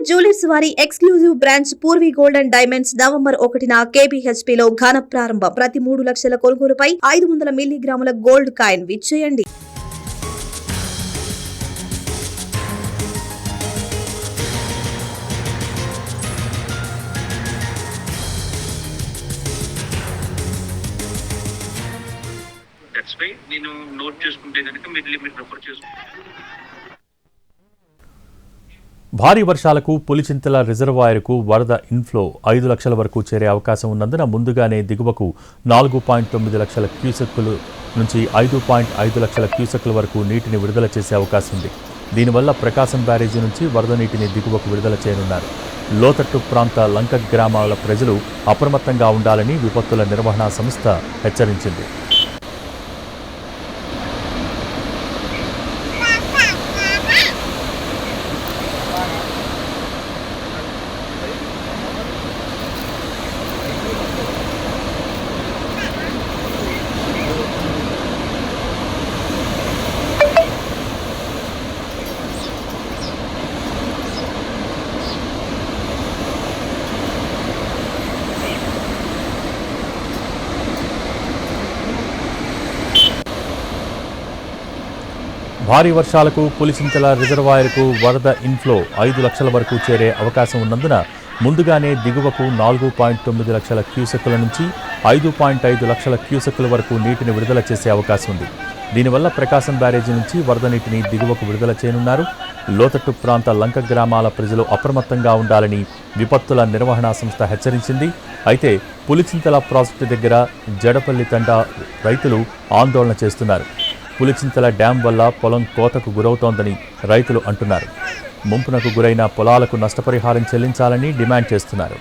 Jewellers వారి exclusive branch Purvi gold and diamonds November 1న KBHP లో ఘన ప్రారంభం. ప్రతి 3 లక్షల కొనుగోలుపై 500 మిల్లీగ్రాముల గోల్డ్ కాయిన్ విచ్చేయండి. నేను నోట్ చేసుకుంటే కనుక మీరు లిమిట్ రెఫర్ చేసుకుంటాను. భారీ వర్షాలకు పులిచింతల రిజర్వాయర్కు వరద ఇన్ఫ్లో 5 లక్షల వరకు చేరే అవకాశం ఉన్నందున ముందుగానే దిగువకు 4.9 లక్షల క్యూసెక్కులు నుంచి 5.5 లక్షల క్యూసెక్కుల వరకు నీటిని విడుదల చేసే అవకాశం ఉంది. దీనివల్ల ప్రకాశం బ్యారేజీ నుంచి వరద నీటిని దిగువకు విడుదల చేయనున్నారు. లోతట్టు ప్రాంత లంక గ్రామాల ప్రజలు అప్రమత్తంగా ఉండాలని విపత్తుల నిర్వహణ సంస్థ హెచ్చరించింది. భారీ వర్షాలకు పులిచింతల రిజర్వాయర్కు వరద ఇన్ఫ్లో 5 లక్షల వరకు చేరే అవకాశం ఉన్నందున ముందుగానే దిగువకు 4.9 లక్షల క్యూసెక్కుల నుంచి 5.5 లక్షల క్యూసెక్కుల వరకు నీటిని విడుదల చేసే అవకాశం ఉంది. దీనివల్ల ప్రకాశం బ్యారేజీ నుంచి వరద నీటిని దిగువకు విడుదల చేయనున్నారు. లోతట్టు ప్రాంత లంక గ్రామాల ప్రజలు అప్రమత్తంగా ఉండాలని విపత్తుల నిర్వహణ సంస్థ హెచ్చరించింది. అయితే పులిచింతల ప్రాజెక్టు దగ్గర జడపల్లి తండా రైతులు ఆందోళన చేస్తున్నారు. పులిచింతల డ్యాం వల్ల పొలం కోతకు గురవుతోందని రైతులు అంటున్నారు. ముంపునకు గురైన పొలాలకు నష్టపరిహారం చెల్లించాలని డిమాండ్ చేస్తున్నారు.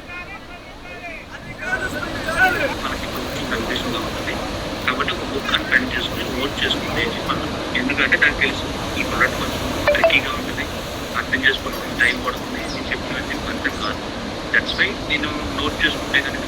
నేను నోట్ చేసుకుంటే కనుక